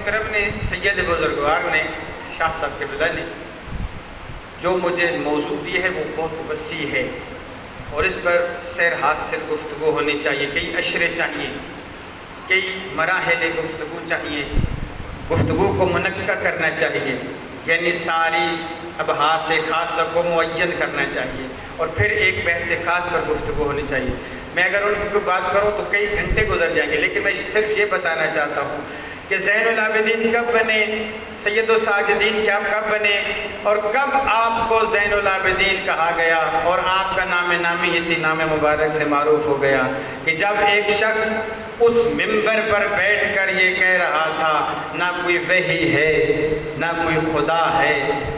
محترم نے, سید بزرگوار نے, شاہ صاحب قبلہ نے جو مجھے موضوع دی ہے وہ بہت وسیع ہے اور اس پر سیر حاصل گفتگو ہونی چاہیے. کئی اشرے چاہیے, کئی مراحل گفتگو چاہیے, گفتگو کو منعقد کرنا چاہیے, یعنی ساری ابحاث خاصہ کو معین کرنا چاہیے اور پھر ایک بحث خاص پر گفتگو ہونی چاہیے. میں اگر ان کی بات کروں تو کئی گھنٹے گزر جائیں گے, لیکن میں صرف یہ بتانا چاہتا ہوں کہ زین العابدین کب بنے, سید الساجدین کب بنے اور کب آپ کو زین العابدین کہا گیا اور آپ کا نام نامی اسی نام مبارک سے معروف ہو گیا کہ جب ایک شخص اس منبر پر بیٹھ کر یہ کہہ رہا تھا نہ کوئی وحی ہے, نہ کوئی خدا ہے,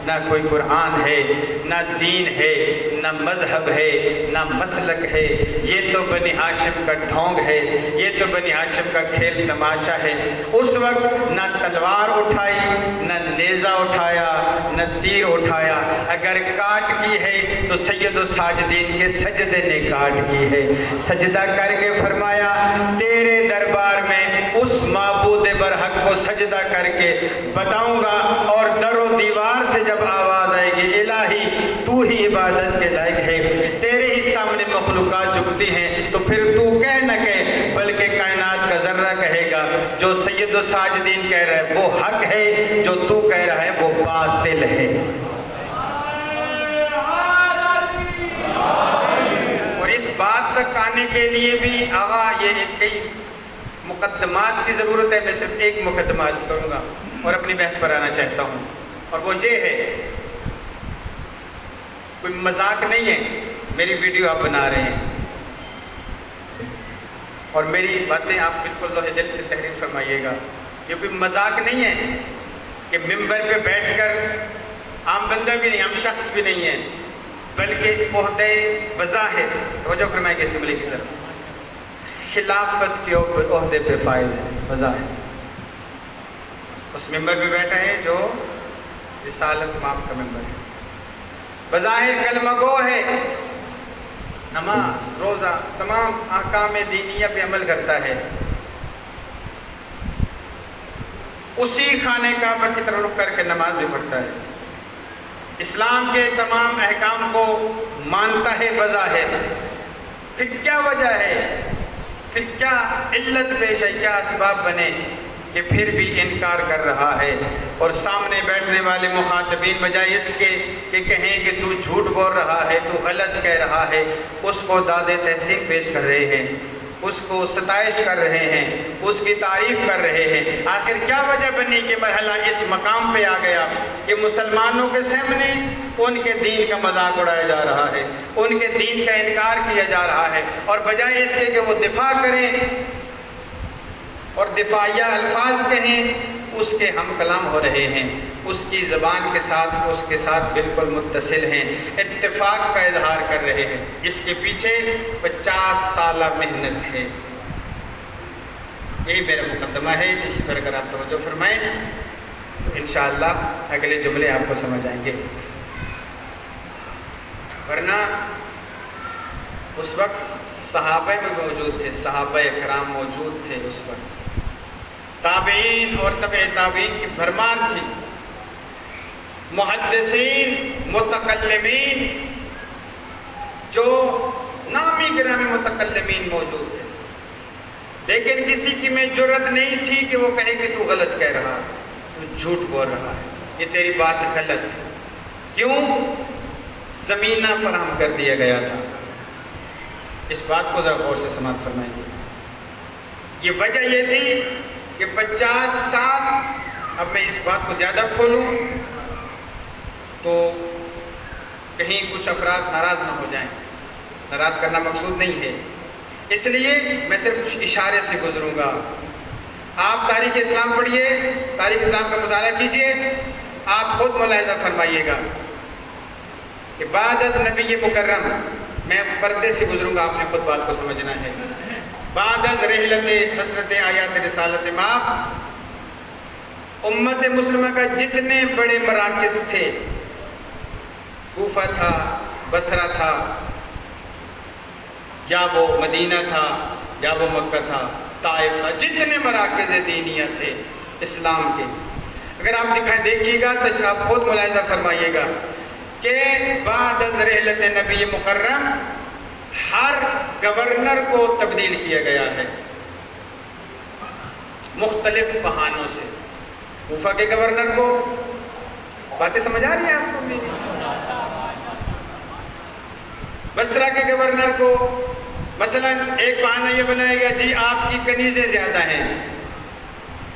نہ کوئی قرآن ہے, نہ دین ہے, نہ مذہب ہے, نہ مسلک ہے, یہ تو بنی ہاشم کا ڈھونگ ہے, یہ تو بنی ہاشم کا کھیل تماشا ہے. اس وقت نہ تلوار اٹھائی, نہ نیزہ اٹھایا, نہ تیر اٹھایا, اگر کاٹ کی ہے تو سید الساجدین کے سجدے نے کاٹ کی ہے. سجدہ کر کے فرمایا تیرے دربار میں اس معبود برحق کو سجدہ کر کے بتاؤں گا اور در و دیوار سے جب آواز آئے گی الہی تو ہی عبادت کے لائق ہے, تیرے ہی سامنے مخلوقات جھکتی ہیں, تو پھر تو کہہ نہ کہے بلکہ کائنات کا ذرہ کہے گا جو سید الساجدین کہہ رہا ہے وہ حق ہے, جو تو کہہ رہا ہے وہ باطل ہے. اور اس بات تک آنے کے لیے بھی آغا یہ کئی مقدمات کی ضرورت ہے. میں صرف ایک مقدمات کروں گا اور اپنی بحث پر آنا چاہتا ہوں, اور وہ یہ ہے, کوئی مذاق نہیں ہے میری ویڈیو آپ بنا رہے ہیں اور میری باتیں آپ بالکل ذوق دل سے تحریر فرمائیے گا. یہ کوئی مذاق نہیں ہے کہ ممبر پہ بیٹھ کر عام بندہ بھی نہیں, ہم شخص بھی نہیں ہیں, بلکہ عہدے بظاہر توجہ فرمائیں گے جملے کی طرف خلافت کے عہدے پہ فائز ہے. بظاہر اس ممبر پہ بیٹھا ہے جو رسالت ماب کا ممبر ہے, بظاہر کلمہ گو ہے, نماز روزہ تمام احکام دینیہ پہ عمل کرتا ہے, اسی خانہ کعبہ کی طرف رخ کر کے نماز بھی پڑھتا ہے, اسلام کے تمام احکام کو مانتا ہے بظاہر. پھر کیا وجہ ہے, پھر کیا علت پیش ہے, کیا اسباب بنے کہ پھر بھی انکار کر رہا ہے اور سامنے بیٹھنے والے مخاطبین بجائے اس کے کہ کہیں کہ تو جھوٹ بول رہا ہے, تو غلط کہہ رہا ہے, اس کو داد تحسین پیش کر رہے ہیں, اس کو ستائش کر رہے ہیں, اس کی تعریف کر رہے ہیں. آخر کیا وجہ بنی کہ مرحلہ اس مقام پہ آ گیا کہ مسلمانوں کے سامنے ان کے دین کا مذاق اڑایا جا رہا ہے, ان کے دین کا انکار کیا جا رہا ہے, اور بجائے اس کے کہ وہ دفاع کریں اور دفاعیہ الفاظ کہیں اس کے ہم کلام ہو رہے ہیں, اس کی زبان کے ساتھ اس کے ساتھ بالکل متصل ہیں, اتفاق کا اظہار کر رہے ہیں, جس کے پیچھے 50 سالہ محنت ہے. یہی میرا مقدمہ ہے, جس پر اگر آپ توجہ فرمائیں تو انشاءاللہ اگلے جملے آپ کو سمجھ آئیں گے. ورنہ اس وقت صحابہ بھی موجود تھے, صحابہ اکرام موجود تھے اس وقت, تابعین اور تبع تابعین کی بھرمار تھی, محدثین متکلمین جو نامی گرامی متکلمین موجود تھے, لیکن کسی کی میں جرت نہیں تھی کہ وہ کہے کہ تو غلط کہہ رہا ہے, تو جھوٹ بول رہا ہے, یہ تیری بات غلط ہے. کیوں؟ زمینہ فراہم کر دیا گیا تھا. اس بات کو ذرا غور سے سماعت فرمائیں گے. یہ وجہ یہ تھی کہ 50 سال, اب میں اس بات کو زیادہ کھولوں تو کہیں کچھ افراد ناراض نہ ہو جائیں, ناراض کرنا مقصود نہیں ہے, اس لیے میں صرف اشارے سے گزروں گا. آپ تاریخ اسلام پڑھیے, تاریخ اسلام کا مطالعہ کیجئے, آپ خود ملاحظہ فرمائیے گا کہ بعد از نبی مکرم, میں پردے سے گزروں گا, آپ نے خود بات کو سمجھنا ہے, بعد از رحلت حسرت آیات رسالت ماب امت مسلمہ کا جتنے بڑے مراکز تھے, کوفہ تھا, بصرہ تھا, یا وہ مدینہ تھا, یا وہ مکہ تھا, طائف تھا, جتنے مراکز دینیہ تھے اسلام کے. اگر آپ دیکھیے گا تو آپ خود ملاحظہ فرمائیے گا کہ بعد از رحلت نبی مکرم ہر گورنر کو تبدیل کیا گیا ہے مختلف بہانوں سے. کوفہ کے گورنر کو، باتیں سمجھ آ رہی ہیں آپ کو میری؟ بصرہ کے گورنر کو مثلا ایک بہانہ یہ بنایا گیا جی آپ کی کنیزیں زیادہ ہیں،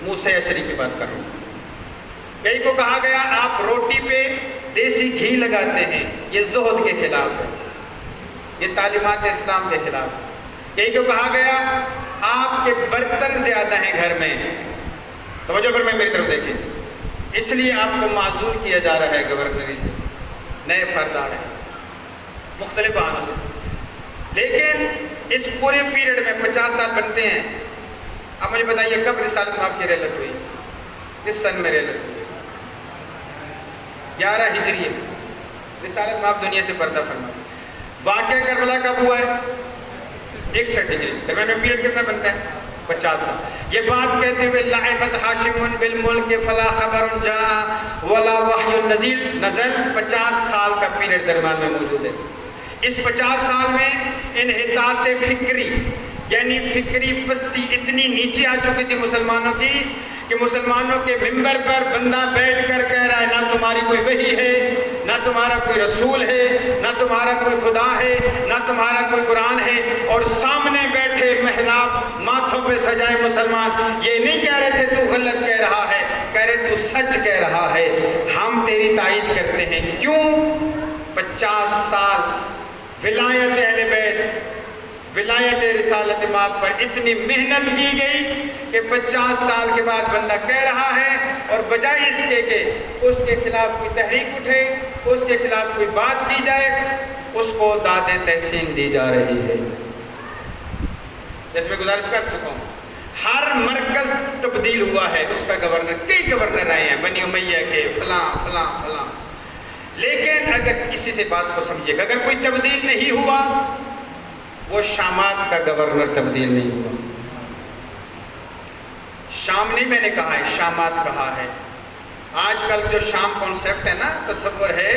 موسیٰ اشعری کی بات کر رہا ہوں. کئی کو کہا گیا آپ روٹی پہ دیسی گھی لگاتے ہیں، یہ زہد کے خلاف ہے، یہ تعلیمات اسلام کے خلاف ہے. کئی کو کہا گیا آپ کے برتن زیادہ ہیں گھر میں. توجہ پر میں میری طرف دیکھیں، اس لیے آپ کو معزول کیا جا رہا ہے گورنری سے، نئے فرد آ رہے ہیں مختلف بہانوں سے. لیکن اس پورے پیریڈ میں 50 سال بنتے ہیں. اب مجھے بتائیے کب رسالت مآب کی رحلت ہوئی؟ کس سن میں رحلت ہوئی؟ 11 ہجری میں رسالت مآب دنیا سے پردہ فرمائی. واقعہ کربلا کب ہوا ہے؟ 61 ہجری. درمیان میں پیریڈ کتنا بنتا ہے؟ 50 سال. یہ بات کہتے ہوئے لعبت ہاشم بالملک فلا خبر جاء ولا وحی نزل، 50 سال کا پیریڈ درمیان میں موجود ہے. اس 50 سال میں انحطاط فکری یعنی فکری پستی اتنی نیچے آ چکی تھی مسلمانوں کی کہ مسلمانوں کے ممبر پر بندہ بیٹھ کر کہہ رہا ہے نہ تمہاری کوئی وحی ہے، نہ تمہارا کوئی رسول ہے، نہ تمہارا کوئی خدا ہے، نہ تمہارا کوئی قرآن ہے. اور سامنے بیٹھے محراب ماتھوں پہ سجائے مسلمان یہ نہیں کہہ رہے تھے تو غلط کہہ رہا ہے، کہہ رہے تو سچ کہہ رہا ہے، ہم تیری تائید کرتے ہیں. کیوں؟ 50 سال ولایت اہل بیت، ولایت رسالت مآب پر اتنی محنت کی گئی کہ 50 سال کے بعد بندہ کہہ رہا ہے اور بجائے اس کے کہ اس کے خلاف کوئی تحریک اٹھے، اس کے خلاف کوئی بات کی جائے، اس کو داد تحسین دی جا رہی ہے. جیسے میں گزارش کر چکا ہوں ہر مرکز تبدیل ہوا ہے، اس کا گورنر، کئی گورنر آئے ہیں بنی امیہ کے، فلاں فلاں فلاں. لیکن اگر کسی سے بات کو سمجھیے گا اگر کوئی تبدیل نہیں ہوا وہ شامات کا گورنر تبدیل نہیں ہوا. شام نہیں میں نے کہا ہے، شامات کہا ہے. آج کل جو شام کانسیپٹ ہے نا، تصور ہے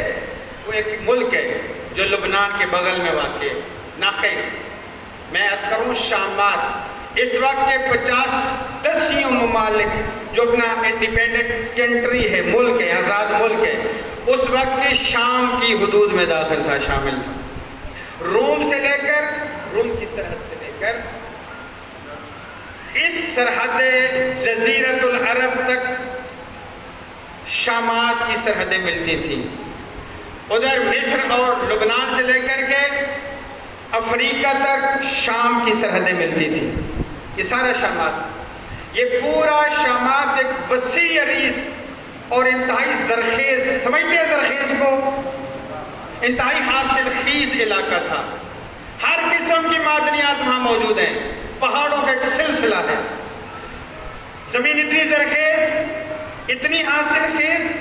وہ ایک ملک ہے جو لبنان کے بغل میں واقع ہے، ناقے. میں عرض کروں شامات اس وقت کے 50 ممالک جو اپنا انڈیپینڈنٹ کنٹری ہے، ملک ہے، آزاد ملک ہے، اس وقت کے شام کی حدود میں داخل تھا، شامل تھا. روم سے لے کر، روم کی سرحد سے لے کر اس سرحد جزیرت العرب تک شامات کی سرحدیں ملتی تھیں. ادھر مصر اور لبنان سے لے کر کے افریقہ تک شام کی سرحدیں ملتی تھیں. یہ سارا شامات، یہ پورا شامات ایک وسیع عریض اور انتہائی زرخیز، سمجھتے ہیں زرخیز کو، انتہائی حاصل خیز علاقہ تھا. ہر قسم کی معدنیات وہاں موجود ہیں، پہاڑوں کا ایک سلسلہ ہے. زمین اتنی زرخیز، اتنی حاصل خیز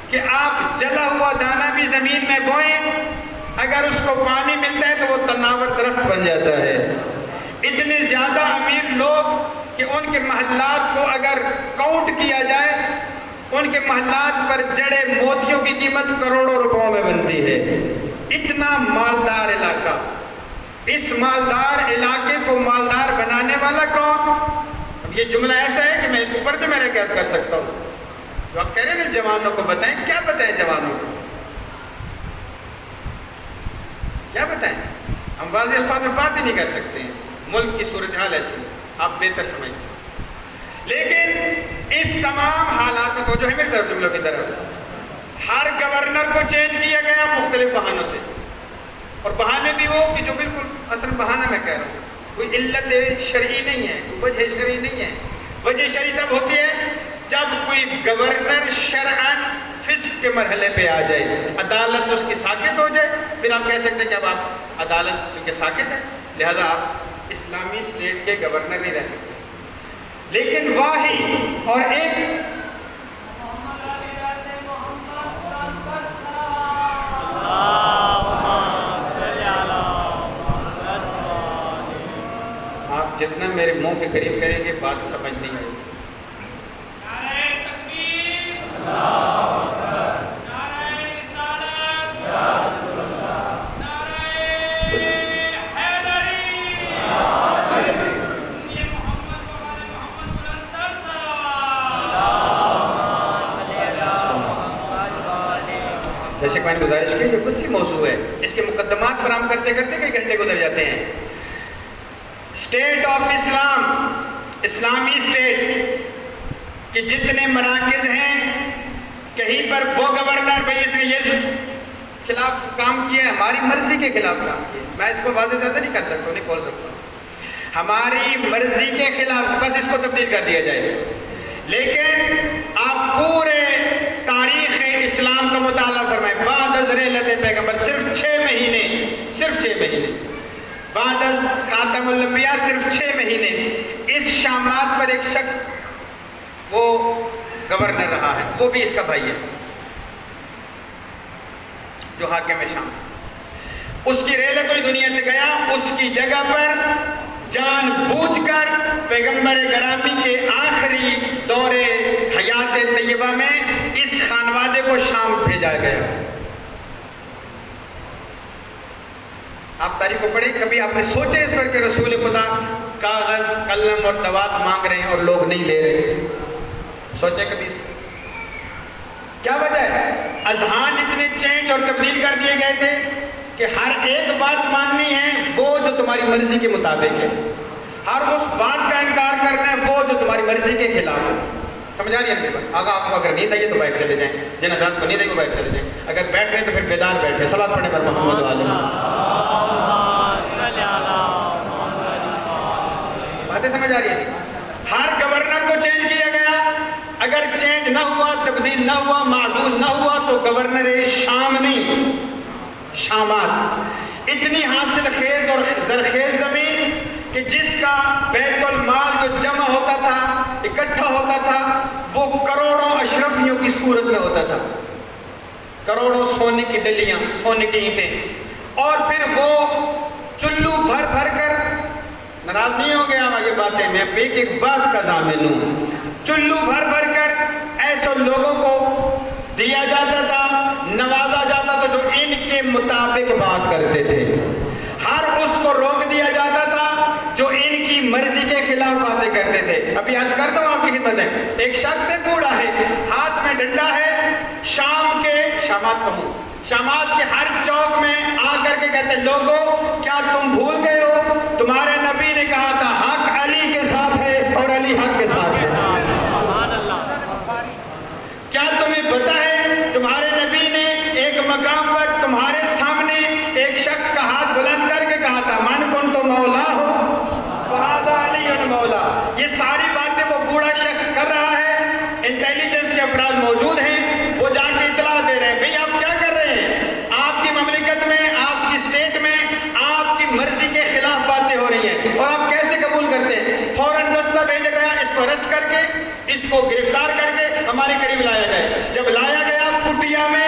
کہ آپ جلا ہوا دانہ بھی زمین میں بوئیں، اگر اس کو پانی ملتا ہے تو وہ تناور درخت بن جاتا ہے. اتنے زیادہ امیر لوگ کہ ان کے محلات کو اگر کاؤنٹ کیا جائے ان کے محلات پر جڑے موتیوں کی قیمت کروڑوں روپوں میں بنتی ہے. اتنا مالدار علاقہ. اس مالدار علاقے کو مالدار بنانے والا کون؟ اب یہ جملہ ایسا ہے کہ میں اس کو پردے میں رہ کے کر سکتا ہوں. تو آپ کہہ رہے ہیں جوانوں کو بتائیں، کیا بتائیں جوانوں کو، کیا بتائیں؟ ہم واضح الفاظ میں بات ہی نہیں کر سکتے ہیں، ملک کی صورتحال ایسی ہے، آپ بہتر سمجھتے. لیکن اس تمام حالات کو جو ہے میری طرف جملوں کی طرف ہر گورنر کو چینج کیا گیا مختلف بہانوں سے. اور بہانے بھی وہ کہ جو بالکل اصل بہانہ میں کہہ رہا ہوں، کوئی علت شرعی نہیں ہے، کوئی وجہ شرعی نہیں ہے. وجہ شرعی تب ہوتی ہے جب کوئی گورنر شرعاً فسق کے مرحلے پہ آ جائے، عدالت اس کی ساکت ہو جائے، پھر آپ کہہ سکتے ہیں کہ اب آپ عدالت کیونکہ ساکت ہے لہذا آپ اسلامی اسٹیٹ کے گورنر نہیں رہ سکتے. لیکن واہی اور ایک آپ جتنا میرے منہ کے قریب کریں گے بات سمجھ نہیں آئے. میں نے گزارش کی کہ وسیع موضوع ہے، اس کے مقدمات فراہم کرتے کرتے کئی گھنٹے گزر جاتے ہیں۔ اسٹیٹ آف اسلام، اسلامی اسٹیٹ کہ جتنے مراکز ہیں کہیں پر وہ گورنر بھائی اس نے یہ خلاف کام کیا ہے، ہماری مرضی کے خلاف کام کیا ہے، میں اس کو واضح زیادہ نہیں کر سکتا، نہیں کھول سکتا، ہماری مرضی کے خلاف، بس اس کو تبدیل کر دیا جائے۔ لیکن آپ پورے تاریخ اسلام کا مطالعہ فرمائیں، بعد از رحلت پیغمبر صرف 6 مہینے بعد از خاتم الانبیاء صرف 6 مہینے اس شامات پر ایک شخص وہ گورنر رہا ہے، وہ بھی اس کا بھائی ہے جو حاکم شام، اس کی رحلت ہوئی دنیا سے گیا، اس کی جگہ پر جان بوجھ کر پیغمبر گرامی کے آخری دور حیات طیبہ میں اس خانوادے کو شام بھیجا گیا۔ آپ تاریخ کو پڑھیں، کبھی آپ نے سوچے اس پر کہ رسول خدا کاغذ قلم اور دوات مانگ رہے ہیں اور لوگ نہیں دے رہے؟ سوچے کبھی کیا وجہ ہے؟ اذہان اتنے چینج اور تبدیل کر دیے گئے تھے کہ ہر ایک بات ماننی ہے وہ جو تمہاری مرضی کے مطابق ہے، ہر اس بات کا انکار کرنا ہے وہ جو تمہاری مرضی کے خلاف ہے۔ سمجھا رہی ہے آگا؟ آپ کو اگر نیند آئیے تو بیٹھ چلے جائیں، جن حضرات کو نیند آئی وہ بیٹھ چلے جائیں، اگر بیٹھ رہے تو پھر بیدار بیٹھے، صلوات پڑھنے پر محمد علیہ۔ باتیں سمجھ آ رہی ہے؟ ہر گورنر کو چینج کیا گیا، اگر چینج نہ ہوا، تبدیل نہ ہوا، معزول نہ ہوا تو گورنر شام نہیں، شامات اتنی حاصل خیز اور زرخیز زمین کہ جس کا بیت المال جو جمع ہوتا تھا، اکٹھا ہوتا تھا، وہ کروڑوں اشرفیوں کی صورت میں ہوتا تھا، کروڑوں سونے کی ڈلیاں، سونے کی اینٹیں، اور پھر وہ چلو بھر بھر کر، ناراض نہیں ہو گیا یہ باتیں، میں ایک بات کا ضامن ہوں، چلو بھر بھر کر ایسے لوگوں کو دیا جاتا تھا، نوازا جاتا تھا جو ان کے مطابق بات کرتے تھے، ہر اس کو روک دیا جاتا تھا جو ان کی مرضی کے خلاف باتیں کرتے تھے۔ ابھی آج کرتا ہوں آپ کی خدمت ہے، ایک شخص سے بوڑھا ہے، ہاتھ میں ڈنڈا ہے، شامات کے ہر چوک میں آ کر کے کہتے ہیں لوگوں کیا تم بھول گئے ہو تمہارے نبی نے کہا تھا حق علی کے ساتھ ہے اور علی حق کے ساتھ ہے، کیا تمہیں پتہ ہے تمہارے نبی نے ایک مقام پر تمہارے سامنے ایک شخص کا ہاتھ بلند کر کے کہا تھا من کن تو مولا ہو فہذا علی مولا۔ یہ ساری باتیں وہ بوڑھا شخص کر رہا ہے، انٹیلیجنس کے افراد موجود ہیں، وہ جا کے اطلاع دے رہے ہیں بھئی آپ کیا کر رہے ہیں، آپ کی مملکت میں، آپ کی اسٹیٹ میں آپ کی مرضی کے خلاف باتیں ہو رہی ہیں اور آپ کیسے قبول کرتے ہیں؟ فوراً دستہ بھیجا گیا، اس کو ارسٹ کر کے، اس کو گرفتار کر کے ہمارے قریب لایا جائے۔ جب لایا گیا کٹیا میں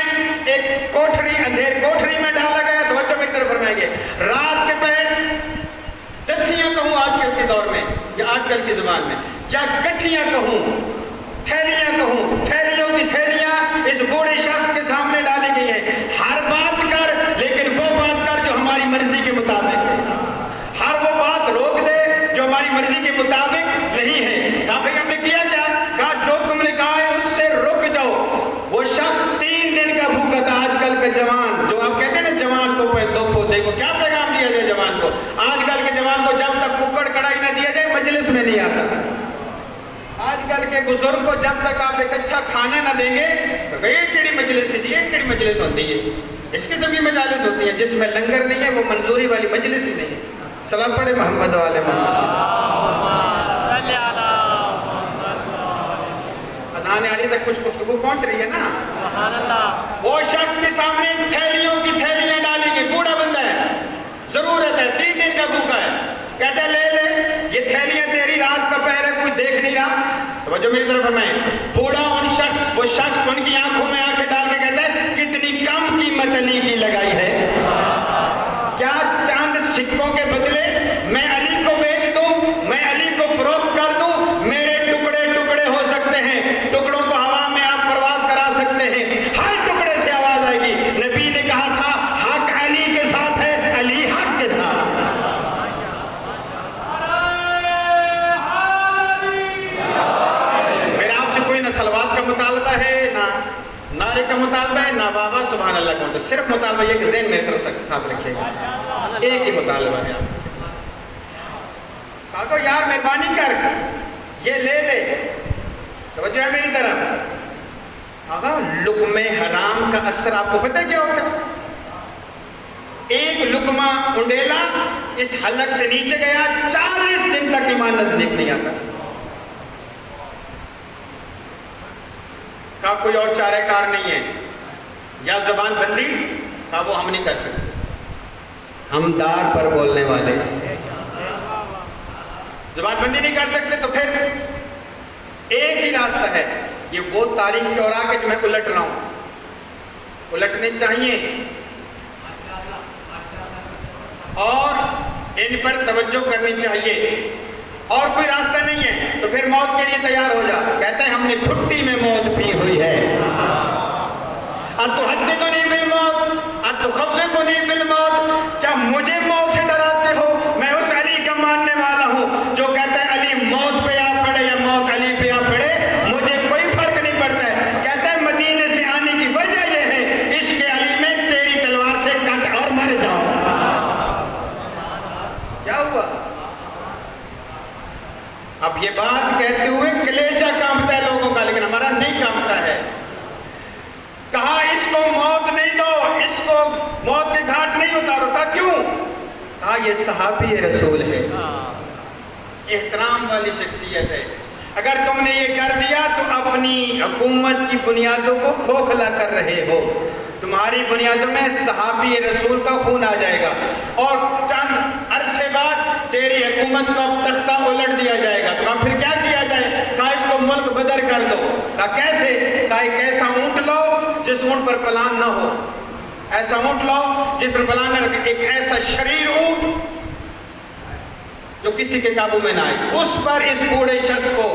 ایک کوٹھری، اندھیر کوٹھری میں ڈالا گیا، توجہ میری طرف فرمائیں گے، رات کے پہر دتھیاں کہوں آج کل کے دور میں یا آج کل کی زبان میں، یا گٹھیاں کہوں، تھیلیاں کہوں، تھیلیوں کی تھیلیاں اس بوڑھے شخص کے سامنے ڈالی گئی ہیں، ہر بات کر لیکن وہ بات کر جو ہماری مرضی کے مطابق ہے، ہر وہ بات روک دے جو ہماری مرضی کے مطابق نہیں ہے۔ کہا بھئی ہم نے کیا کیا؟ کہا جو تم نے کہا ہے اس سے رک جاؤ۔ وہ شخص 3 دن کا بھوکا تھا۔ آج کل کا جوان جو آپ کہتے ہیں نا جوان کو دو دیکھو کیا پیغام دیا جائے جوان کو، آج کل کے جوان کو جب تک ککڑ کڑائی نہ دیا جائے مجلس میں نہیں آتا۔ آج کل کے بزرگ کو جب تک آپ ایک اچھا کھانا نہ دیں گے تو یہ کیڑی مجلس ہے جی، یہ کیڑی مجلس ہوتی ہے، اس قسم کی مجالس ہوتی ہیں جس میں لنگر نہیں ہے، وہ منظوری والی مجلس ہی نہیں ہے۔ سلام پڑھے محمد والے محمد۔ اذان علی تک کچھ گفتگو پہنچ رہی ہے نا؟ وہ شخص کے سامنے تھیلیوں کی تھیلیاں ڈالیں گے، بوڑھا بندہ ہے، ضرورت ہے، 3 دن کا بھوکا ہے، کہتے ہیں لے لے یہ تھیلیاں تیری، رات کا پہر ہے کوئی دیکھ نہیں رہا۔ توجہ میری طرف فرمائیں، بوڑھا وہ شخص ان کی آنکھوں میں آنکھیں ڈال کے کہتا ہے کتنی کم قیمت علی کی لگائی ہے، کیا چاند سکوں کے بدلے میں علی کو بیچ دوں، میں علی کو فروخت کر دوں، میرے ٹکڑے ٹکڑے ہو سکتے ہیں، ٹکڑوں کو ہوا میں آپ پرواز کرا سکتے ہیں، ہر ٹکڑے سے آواز آئے گی نبی نے کہا تھا حق علی کے ساتھ ہے، علی حق کے ساتھ۔ میرا آپ سے کوئی نہ صلوات کا مطالبہ ہے، صرف مطالبہ یہ کہ ذہن میرے طرف ساتھ رکھیے گا، ایک ہی مطالبہ ہے آپ کہا تو یار مہربانی کر یہ لے لے، توجہ ہے میری طرف۔ آقا لقمہ حرام کا اثر آپ کو پتہ کیا ہوتا ہے؟ ایک لقمہ انڈیلا اس حلق سے نیچے گیا 40 دن تک ایمان نزدیک نہیں آتا۔ کہا کوئی اور چارہ کار نہیں ہے، یا زبان بندی؟ کہا وہ ہم نہیں کر سکتے، ہم دار پر بولنے والے زبان بندی نہیں کر سکتے، تو پھر ایک ہی راستہ ہے، یہ وہ تاریخ کے اوراق ہے جو میں الٹ رہا ہوں، الٹنے چاہیے اور ان پر توجہ کرنی چاہیے، اور کوئی راستہ نہیں ہے تو پھر موت کے لیے تیار ہو جا۔ کہتے ہیں ہم نے گھٹی میں موت پی ہوئی ہے، اتحدثنی بالموت اتخوفنی بالموت، کیا مجھے موت سے ڈراتے ہو؟ میں اس علی کا ماننے والا ہوں جو کہتا ہے علی موت پہ آ پڑے یا موت علی پہ آ پڑے مجھے کوئی فرق نہیں پڑتا ہے۔ کہتا ہے مدینے سے آنے کی وجہ یہ ہے عشق علی میں تیری تلوار سے کٹ اور مر جاؤ۔ کیا ہوا؟ اب یہ بات کہتے ہوئے کلیجہ کانپتا ہے لوگوں کا، لیکن ہمارا نہیں کانپتا ہے۔ کہا اس کو موت نہیں دو، اس کو موت کے گھاٹ نہیں اتارو۔ کہا کیوں؟ کہا یہ صحابی رسول ہے، احترام والی شخصیت ہے، اگر تم نے یہ کر دیا تو اپنی حکومت کی بنیادوں کو کھوکھلا کر رہے ہو، تمہاری بنیادوں میں صحابی رسول کا خون آ جائے گا اور چند عرصے بعد تیری حکومت کو اب تختہ الٹ دیا جائے گا۔ تو پھر کیا کیا جائے؟ کہا اس کو ملک بدر کر دو۔ کہا کیسے؟ کہا ایک ایسا اونٹ لو جس اونٹ پر پلان نہ ہو، ایسا اونٹ لو جس پر پلان نہ رکھے، ایک ایسا شریر اونٹ جو کسی کے قابو میں نہ آئے، اس پر اس بوڑھے شخص کو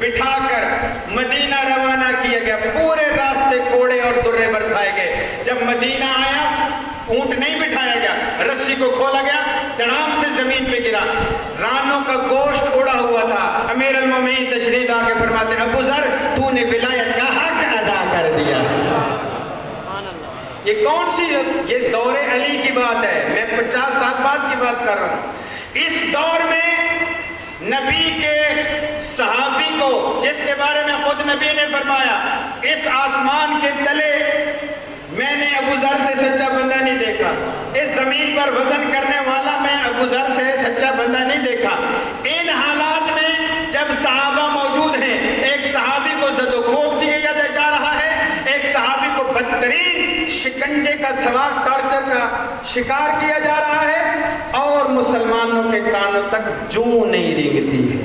بٹھا کر مدینہ روانہ کیا گیا۔ پورے راستے کوڑے اور درے برسائے گئے۔ جب مدینہ آیا اونٹ نہیں بٹھایا گیا، رسی کو کھولا گیا، دڑام سے زمین پہ گرا، رانوں کا گوشت اڑا ہوا تھا۔ امیر المومنین تشریف لا کے فرماتے ابو ذر تو نے ولایت کا حق ادا کر دیا۔ یہ کون سی؟ یہ دور علی کی بات ہے، میں 50 سال بعد کی بات کر رہا ہوں۔ اس دور میں نبی کے صحابی کو، جس کے بارے میں خود نبی نے فرمایا اس آسمان کے تلے میں نے ابو ذر سے سچا بندہ نہیں دیکھا، اس زمین پر وزن کرنے والا میں ابو ذر سے سچا بندہ نہیں دیکھا۔ ان حالات میں جب صحابہ موجود ہیں، ایک صحابی کو زد و کوب دیا جا رہا ہے، ایک صحابی کو بدترین شکنجے کا سوال ٹارچر کا شکار کیا جا رہا ہے، اور مسلمانوں کے کانوں تک جوں نہیں رینگتی ہے۔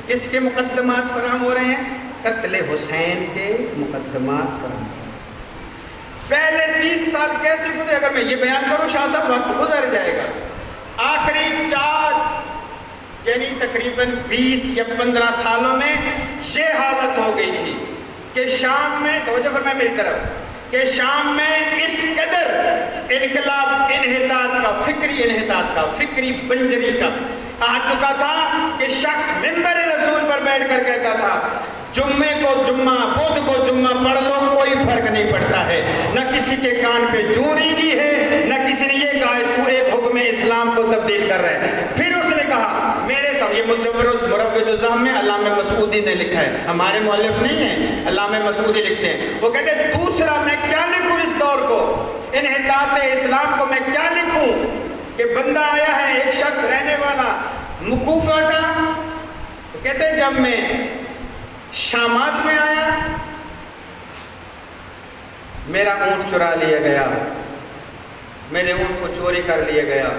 کس کے مقدمات فراہم ہو رہے ہیں؟ قتل حسین کے مقدمات فراہم۔ پہلے 30 سال کیسے گزرے؟ اگر میں یہ بیان کروں شاہ صاحب وقت گزر جائے گا۔ آخری 4 یعنی تقریباً 20 یا 15 سالوں میں یہ حالت ہو گئی تھی کہ شام میں، توجہ فرمائیں میری طرف، کہ شام میں اس قدر انقلاب انحطاط کا، فکری انحطاط کا، فکری بنجری کا آ چکا تھا کہ شخص منبر رسول پر بیٹھ کر کہتا تھا جمعے کو جمعہ، بدھ کو جمعہ پڑھ لو، کوئی فرق نہیں پڑتا ہے، نہ کسی کے کان پہ جوری دی ہے، نہ کسی نے یہ کہا تو ایک حکم اسلام کو تبدیل کر رہے ہیں۔ پھر اس نے کہا میرے سب، یہ مصور مروج الزام میں علامہ مسعودی نے لکھا ہے، ہمارے مؤلف نہیں ہیں، علامہ مسعودی لکھتے ہیں، وہ کہتے ہیں دوسرا میں کیا لکھوں اس دور کو، انحطاط اسلام کو میں کیا لکھوں کہ بندہ آیا ہے ایک شخص رہنے والا مکوفہ کا، تو کہتے ہیں جب میں شاماس میں آیا میرا اونٹ چرا لیا گیا، میرے اونٹ کو چوری کر لیا گیا،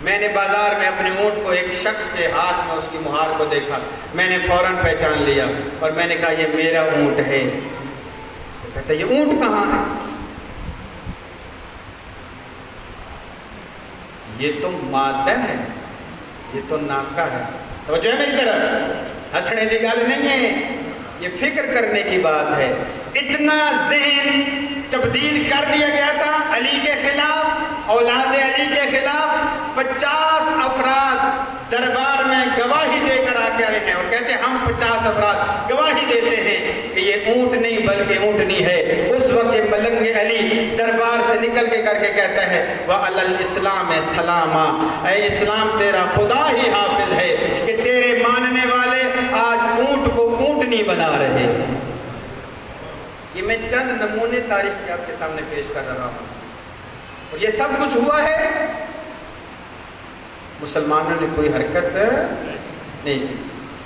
میں نے بازار میں اپنے اونٹ کو ایک شخص کے ہاتھ میں اس کی مہار کو دیکھا، میں نے فوراً پہچان لیا اور میں نے کہا یہ میرا اونٹ ہے۔ تو کہتا ہے یہ اونٹ کہاں ہے؟ یہ تو مادہ ہے، یہ تو ناکہ ہے۔ توجہ ہے میری طرف، ہنسنے کی گل نہیں ہے، یہ فکر کرنے کی بات ہے۔ اتنا ذہن تبدیل کر دیا گیا تھا علی کے خلاف، اولاد علی کے خلاف۔ 50 افراد دربار میں گواہی دے کر آ کے آئے ہیں اور کہتے ہیں ہم 50 افراد گواہی دیتے ہیں کہ یہ اونٹ نہیں بلکہ اونٹنی ہے. اس وقت یہ ملنگ علی دربار سے نکل کے کر کے کہتا ہے وَعَلَى الْإِسْلَامِ سَلَامًا، اے اسلام تیرا خدا ہی حافظ ہے کہ تیرے ماننے والے آج اونٹ کو اونٹنی بنا رہے ہیں. یہ میں چند نمونے تاریخ کے آپ کے سامنے پیش کر رہا ہوں اور یہ سب کچھ ہوا ہے، مسلمانوں نے کوئی حرکت نہیں کی.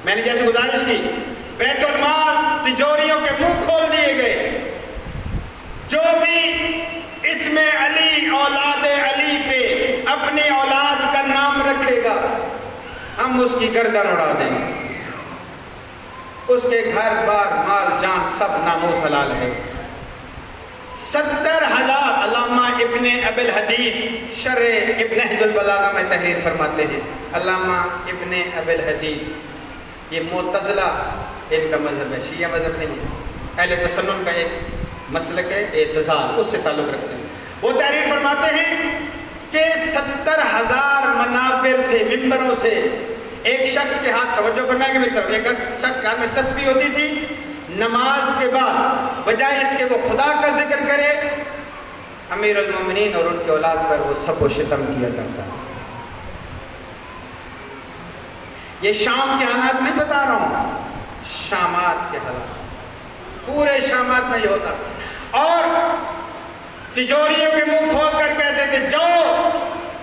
میں نے جیسے گزارش کی بیت المال تجوریوں کے منہ کھول دیے گئے. جو بھی اس میں علی اولاد علی پہ اپنی اولاد کا نام رکھے گا ہم اس کی گردن اڑا دیں گے. اس کے گھر بار مال جان سب ناموس حلال ہے. 70,000 علامہ ابن ابی الحدید شرح ابن حد البلاغہ میں تحریر فرماتے ہیں. علامہ ابن ابی الحدید یہ معتزلہ ان کا مذہب ہے، شیعہ مذہب نہیں ہے، اہل تسنن کا ایک مسلک ہے، اعتزال اس سے تعلق رکھتے ہیں. وہ تحریر فرماتے ہیں کہ 70,000 منابر سے ممبروں سے ایک شخص کے ہاتھ، توجہ فرمائیں گے میری طرف، ایک شخص کے ہاتھ میں تسبیح ہوتی تھی. نماز کے بعد بجائے اس کے وہ خدا کا ذکر کرے، امیر المومنین اور ان کے اولاد پر وہ سب و شتم کیا کرتا. یہ شام کے حالات نہیں بتا رہا ہوں، شامات کے حالات، پورے شامات میں یہ ہوتا. اور تجوریوں کے منہ کھول کر کہتے تھے جاؤ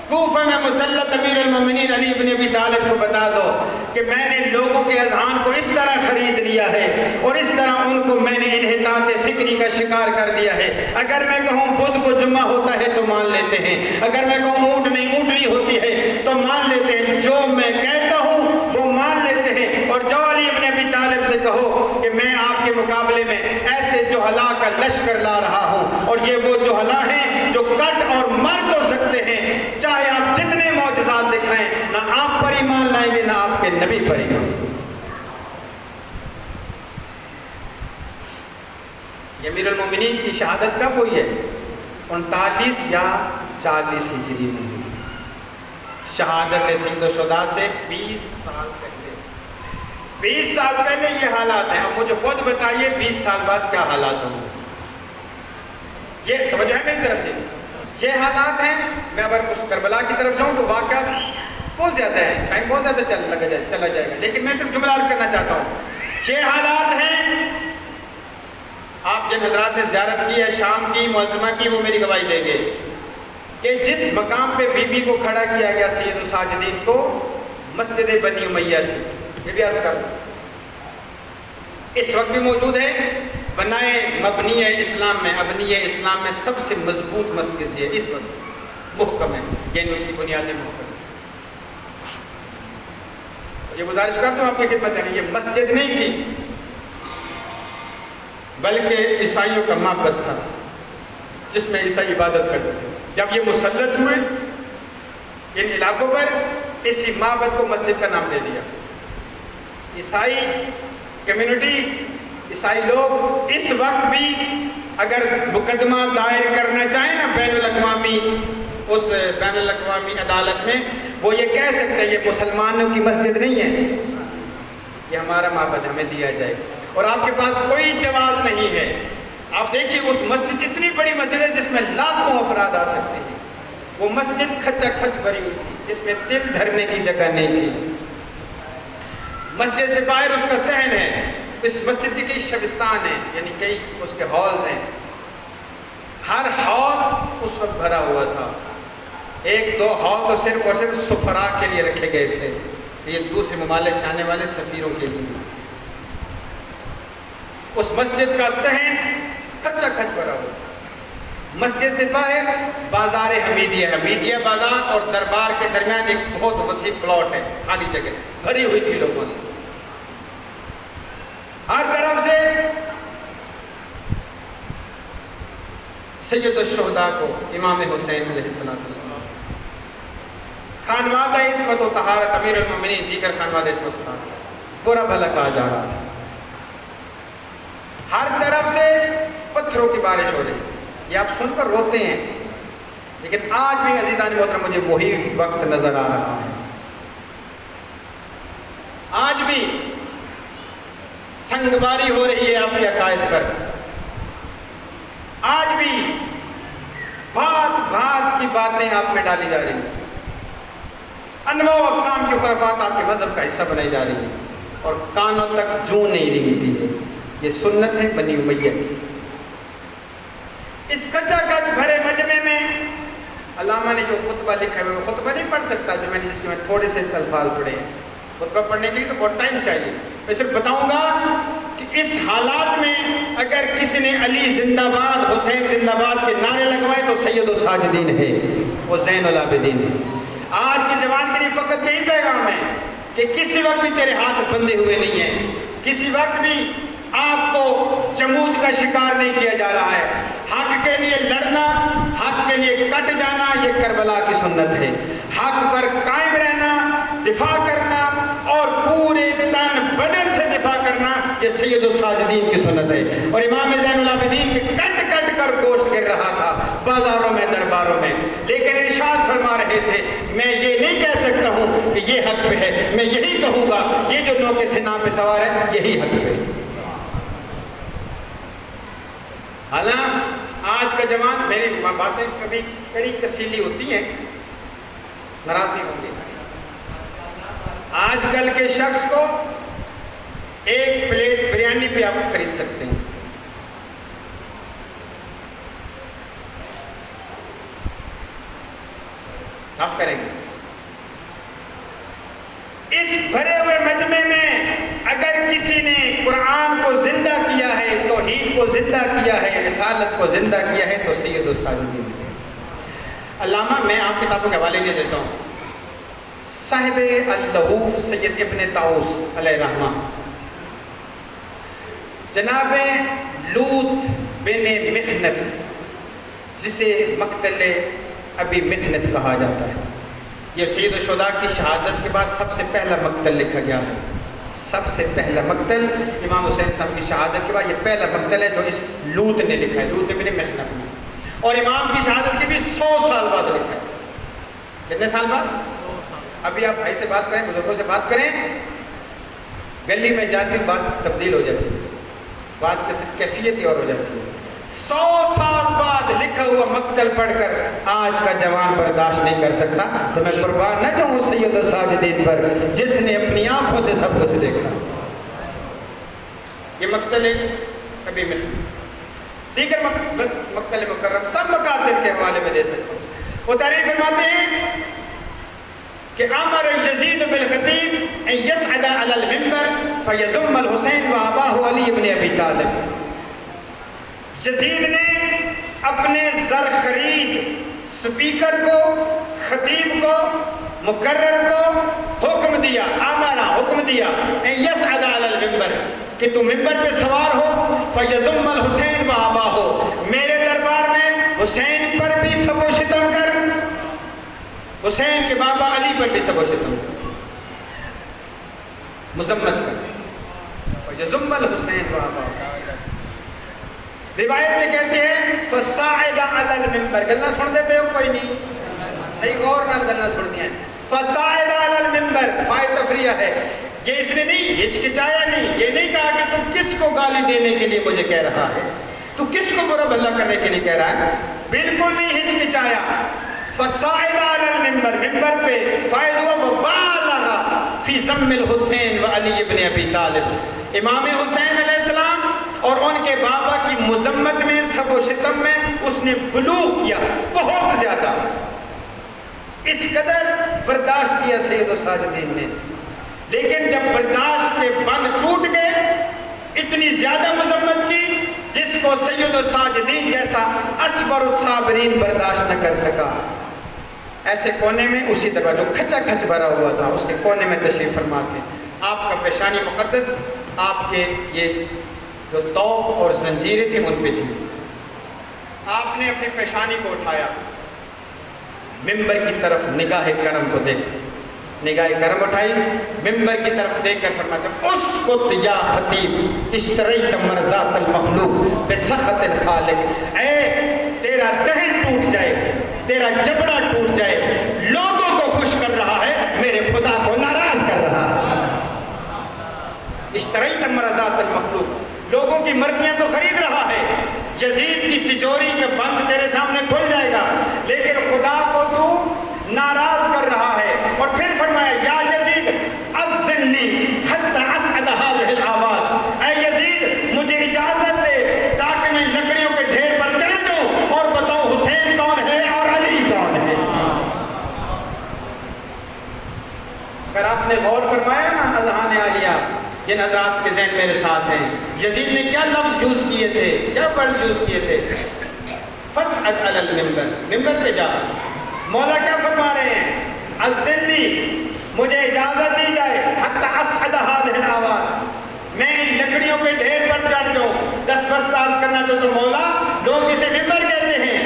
کوفہ میں مسلط امیر المومنین علی بن ابی طالب کو بتا دو کہ میں نے لوگوں کے اذہان کو اس طرح خرید لیا ہے اور اس طرح ان کو میں نے انحطاط فکری کا شکار کر دیا ہے. اگر میں کہوں بدھ کو جمعہ ہوتا ہے تو مان لیتے ہیں، اگر میں کہوں اونٹ نہیں اونٹنی ہوتی ہے تو مان لیتے ہیں. جو میں کہتا ہوں وہ مان لیتے ہیں. اور جو علی بن ابی طالب سے کہو کہ میں آپ کے مقابلے میں ایسے جہلا کا لشکر لا رہا ہوں اور یہ وہ جہلا ہیں جو کٹ اور مر تو سکتے ہیں، چاہے آپ جتنے معجزات دکھائیں نہ آپ پر ایمان لائیں گے نہ آپ کے نبی پر ایمان. یہ امیر المومنین کی شہادت کب ہوئی ہے؟ 39 یا 40 ہجری میں ہوئی. شہادت سید الشہداء سے 20 سال پہلے. 20 سال پہلے یہ حالات ہیں. اب مجھے خود بتائیے 20 سال بعد کیا حالات ہوں گے؟ یہ توجہ ہے میری طرف سے، یہ حالات ہیں. میں اگر اس کربلا کی طرف جاؤں تو واقعہ بہت زیادہ ہے، ٹائم بہت زیادہ چلا جائے گا، لیکن میں صرف جملہ عرض کرنا چاہتا ہوں. یہ حالات ہیں. آپ جن حضرات نے زیارت کی ہے شام کی معظمہ کی وہ میری گواہی دیں گے کہ جس مقام پہ بی بی کو کھڑا کیا گیا سید الساجدین کو مسجد بنی امیہ تھی. یہ بھی عرض کر دوں اس وقت بھی موجود ہے. بنائے مبنی اسلام میں، ابنی اسلام میں سب سے مضبوط مسجد ہے اس وقت، محکم ہے، یعنی اس کی بنیادیں محکم. یہ گزارش کر دوں آپ کی خدمت ہے، یہ مسجد نہیں تھی بلکہ عیسائیوں کا معبد تھا جس میں عیسائی عبادت کرتے تھے. جب یہ مسلط ہوئے ان علاقوں پر اسی معبد کو مسجد کا نام دے دیا. عیسائی کمیونٹی، عیسائی لوگ اس وقت بھی اگر مقدمہ دائر کرنا چاہیں نا بین الاقوامی، اس بین الاقوامی عدالت میں، وہ یہ کہہ سکتے ہیں یہ مسلمانوں کی مسجد نہیں ہے، یہ ہمارا معبد ہمیں دیا جائے. اور آپ کے پاس کوئی جواز نہیں ہے. آپ دیکھیے اس مسجد اتنی بڑی مسجد ہے جس میں لاکھوں افراد آ سکتے ہیں. وہ مسجد کھچا کھچ بھری ہوئی تھی جس میں دل دھرنے کی جگہ نہیں تھی. مسجد سے باہر اس کا صحن ہے. اس مسجد کے کئی شبستان ہیں، یعنی کئی اس کے ہالز ہیں. ہر ہال اس وقت بھرا ہوا تھا. 1-2 ہال تو صرف اور صرف سفراء کے لیے رکھے گئے تھے، یہ دوسرے ممالک سے آنے والے سفیروں کے لیے. اس مسجد کا صحن کھچا کھچ بھرا ہوا. مسجد سے باہر بازار حمیدیہ، حمیدیہ بازار اور دربار کے درمیان ایک بہت وسیع پلاٹ ہے، خالی جگہ بھری ہوئی تھی لوگوں سے. ہر طرف سے سید الشہداء کو امام حسین علیہ السلام، خانوادہ عصمت و طہارت، امیر المومنین، دیگر خانوادہ عصمت و طہارت، برا بھلا کہا جا رہا ہے. ہر طرف سے پتھروں کی بارش ہو رہی ہے. یہ آپ سن کر روتے ہیں، لیکن آج بھی عزیزان محترم مجھے وہی وقت نظر آ رہا ہے. سنگباری ہو رہی ہے آپ کے عقائد پر. آج بھی بھات بھات کی باتیں آپ میں ڈالی جا رہی ہیں, انواع و اقسام کے خرافات آپ کے مذہب کا حصہ بنائی جا رہی ہیں, اور کانوں تک جوں نہیں رنگتی ہے. یہ سنت ہے بنی امیہ کی. اس کچا کچ بھرے مجمع میں علامہ نے جو خطبہ لکھا ہے وہ خطبہ نہیں پڑھ سکتا جو میں نے جس کے میں تھوڑے سے الفاظ پڑھے ہیں. خطبہ پڑھنے کے لیے تو بہت ٹائم چاہیے. میں صرف بتاؤں گا کہ اس حالات میں اگر کسی نے علی زندہ باد حسین زندہ باد کے نعرے لگوائے تو سید الساجدین ہے, وہ زین العابدین ہے. آج کے جوان کے لیے فقط یہی پیغام ہے کہ کسی وقت بھی تیرے ہاتھ بندھے ہوئے نہیں ہیں, کسی وقت بھی آپ کو جمود کا شکار نہیں کیا جا رہا ہے. حق کے لیے لڑنا, حق کے لیے کٹ جانا, یہ کربلا کی سنت ہے. حق پر قائم رہنا, دفاع کرنا اور پورے تن بدن سے دفاع کرنا, یہ سید الساجدین کی سنت ہے. اور امام زین العابدین کے کٹ کٹ کر گوشت گر رہا تھا بازاروں میں, درباروں میں, لیکن ارشاد فرما رہے تھے میں یہ نہیں کہہ سکتا ہوں کہ یہ حق پہ ہے, میں یہی کہوں گا یہ جو نوکے سینہ پہ سوار ہے یہی حق پہ. حالانکہ آج کا جوان, میری باتیں کبھی کڑی کسیلی ہوتی ہیں, ناراض نہیں ہوں گے. آج کل کے شخص کو ایک پلیٹ بریانی پہ آپ خرید سکتے ہیں. آپ کریں گے. اس بھرے ہوئے مجمع میں اگر کسی نے قرآن کو زندہ کیا ہے, توحید کو زندہ کیا ہے, رسالت کو زندہ کیا ہے تو سید الساجدین ہے. علامہ, میں آپ کتابوں کے حوالے لے دیتا ہوں. صاحب اللہوف سید ابن طاؤس علیہ رحمہ, جناب لوط بن محنف جسے مقتل ابی محنف کہا جاتا ہے, یہ سید الشہداء کی شہادت کے بعد سب سے پہلا مقتل لکھا گیا ہے. سب سے پہلا مقتل امام حسین صاحب کی شہادت کے بعد یہ پہلا مقتل ہے جو اس لوط نے لکھا ہے, لوط بن محنف نے. اور امام کی شہادت کے بھی 100 سال بعد لکھا ہے. کتنے سال بعد؟ ابھی آپ بھائی سے بات کریں, بزرگوں سے بات کریں, گلی میں جاتی بات تبدیل ہو جاتی ہے, بات کی کیفیت ہی اور ہو جاتی ہے. 100 سال بعد لکھا ہوا مقتل پڑھ کر آج کا جوان برداشت نہیں کر سکتا. تو میں قربان نہ جاؤں سید الساجدین پر جس نے اپنی آنکھوں سے سب کچھ دیکھا. یہ مقتل کبھی مل دیگر مقتل مکرم سب مقاتل کے حوالے میں دے سکتا ہوں. وہ تعریف فرماتے ہیں کہ امر یزید بالخطیب ان یصعد علی المنبر فیضم الحسین واباہ علی ابن ابی طالب. یزید نے اپنے زر خرید سپیکر کو, خطیب کو, مقرر کو حکم دیا, آمارا حکم دیا ان یصعد علی المنبر کہ تم ممبر پہ سوار ہو, فیضم الحسین واباہ, میرے دربار میں حسین پر بھی سب و شتم کر, حسین کے بابا علی پر بھی سب و شتم کر, مذمت کر. فیضم الحسین واباہ. روایت میں کہتے ہیں فصاعد علی المنبر, گلنا سن دے پہ ہو کوئی نہیں, صحیح غور نال گلنا سن دیا. فصاعد علی المنبر فائد تفریح ہے, یہ اس نے نہیں ہچکچایا, نہیں یہ نہیں کہا کہ تو کس کو گالی دینے کے لیے مجھے کہہ رہا ہے, تو کس کو برا بھلا کرنے کے لیے کہہ رہا ہے, بالکل نہیں ہچکچایا. فصاعد علی المنبر, منبر پہ فائد ہوا وبالغ فی ذم الحسین و علی ابن ابی طالب, امام حسین علیہ السلام اور ان کے بابا کی مذمت میں, سب و شتم میں اس نے بلوغ کیا بہت زیادہ. اس قدر برداشت کیا سید الساجدین نے. لیکن جب برداشت کے بند ٹوٹ گئے, اتنی زیادہ مذمت کی جس کو سید الساجدین جیسا اصبر الصابرین برداشت نہ کر سکا. ایسے کونے میں اسی طرح جو کھچا کھچ بھرا ہوا تھا اس کے کونے میں تشریف فرما کے آپ کا پیشانی مقدس, آپ کے یہ جو توق اور زنجیریں تھیں ان پہ تھی, آپ نے اپنی پیشانی کو اٹھایا, ممبر کی طرف نگاہ کرم کو دیکھ, نگاہ کرم اٹھائی, ممبر کی طرف دیکھ کر فرماتے اسکت یا خطیب اشتریت مرضات المخلوق بسخط الخالق, اے تیرا دہن ٹوٹ جائے, تیرا جبڑا ٹوٹ جائے, لوگوں کو خوش کر رہا ہے, میرے خدا کو ناراض کر رہا ہے. اشتریت مرضات المخلوق کی مرضیاں تو خرید رہا ہے، یزید کی تجوری کے بند تیرے سامنے کھل جائے گا، لیکن خدا کو تو ناراض کر رہا ہے۔ اور پھر فرمایا یا یزید اذنی حتی اسعد هذه الاعواد، اے یزید مجھے اجازت دے تاکہ میں لکڑیوں کے ڈھیر پر چڑھ جاؤں اور بتاؤں حسین کون ہے اور علی کون ہے۔ اگر آپ نے غور فرمایا نا اذہان عالیہ، جن حضرات کے ذہن میرے ساتھ ہیں، یزید نے کیا لفظ یوز کیے تھے، کیا ورڈ یوز کیے تھے؟ فصعد علی المنبر، ممبر پہ جا۔ مولا کیا فرما رہے ہیں؟ اذنی مجھے اجازت دی جائے حتی اسعد هذه الاعواد، میں ان لکڑیوں کے ڈھیر پر چڑھ جاؤں۔ دس بستاز کرنا تو مولا، لوگ اسے ممبر کہتے ہیں،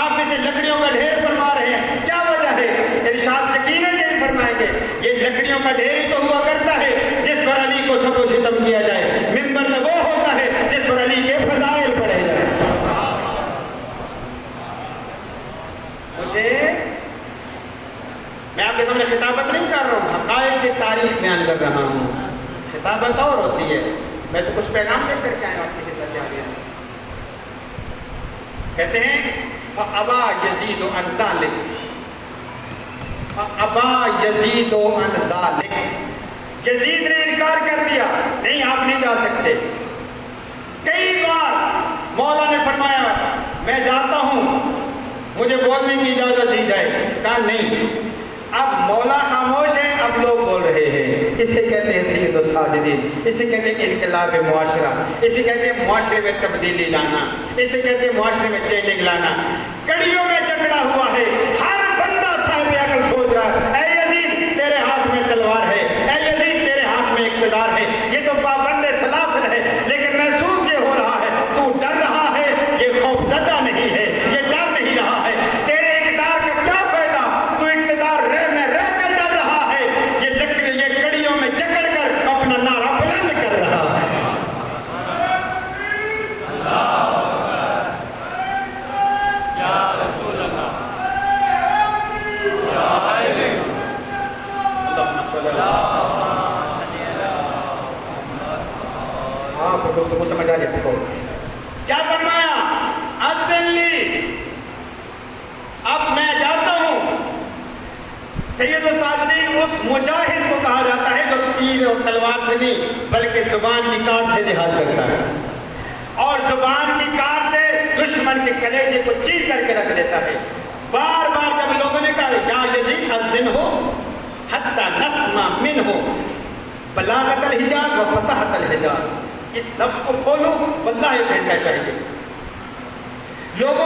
آپ اسے لکڑیوں کا ڈھیر فرما رہے ہیں، کیا وجہ ہے؟ ارشاد یقیناً یہ فرمائیں گے یہ لکڑیوں کا ڈھیر ہی تو ہوا کرتا ہے جس پر علی کو سب و ستم کیا جائے، ممبر تو وہ ہوتا ہے جس پر علی کے فضائل پڑھے جائے۔ میں آپ کے سامنے خطابت نہیں کر رہا ہوں، حقائق کی تاریخ بیان کر رہا ہوں۔ خطابت اور ہوتی ہے، میں تو کچھ پیغام لے کر کے آیا آپ کی خدمت میں۔ کہتے ہیں فَأَبَا يَزِيدُ عَنْ ذَلِكَ، فَأَبَا يَزِيدُ عَنْ ذَلِكَ، یزید نے انکار کر دیا، نہیں آپ نہیں جا سکتے۔ کئی بار مولا نے فرمایا میں جاتا ہوں، مجھے بولنے کی اجازت دی جائے، کہا نہیں۔ اب مولا خاموش ہے، اب لوگ بول رہے ہیں۔ اسے کہتے ہیں سید الساجدین، اسے کہتے ہیں انقلاب معاشرہ، اسے کہتے ہیں معاشرے میں تبدیلی لانا، اسے کہتے ہیں معاشرے میں چینجنگ لانا۔ کڑیوں میں جکڑا ہوا ہے، ہر بندہ صاحب عقل سوچ رہا ہے اے یزید تیرے ہاتھ میں تلوار ہے، اے یزید تیرے ہاتھ میں اقتدار ہے، یہ تو پابند سلاسل ہے، لیکن محسوس یہ ہو رہا ہے تو ڈر رہا ہے، یہ خوف زدہ نہیں ہے، یہ ڈر نہیں رہا ہے۔ تیرے اقتدار کا کیا فائدہ، تو اقتدار میں رہ کر ڈر رہا ہے، یہ کڑیوں میں جکڑ کر اپنا نعرہ بلند کر رہا ہے۔ تو سمجھ آ جائے کو کیا فرمایا؟ اذنلی، اب میں جاتا ہوں۔ سید الساجدین اس مجاہد کو کہا جاتا ہے جو تیر اور تلوار سے نہیں بلکہ زبان کی کاٹ سے جہاد کرتا ہے، اور زبان کی کاٹ سے دشمن کے کلیجے کو چیر کر کے رکھ دیتا ہے۔ بار بار جب لوگوں نے کہا یا یزید اذن ہو حتی نسمع منہ بلاغت الحجاز و فصاحت الحجاز، اس لفظ کو کھولو، واللہ یہ بھیجنا چاہیے۔ لوگوں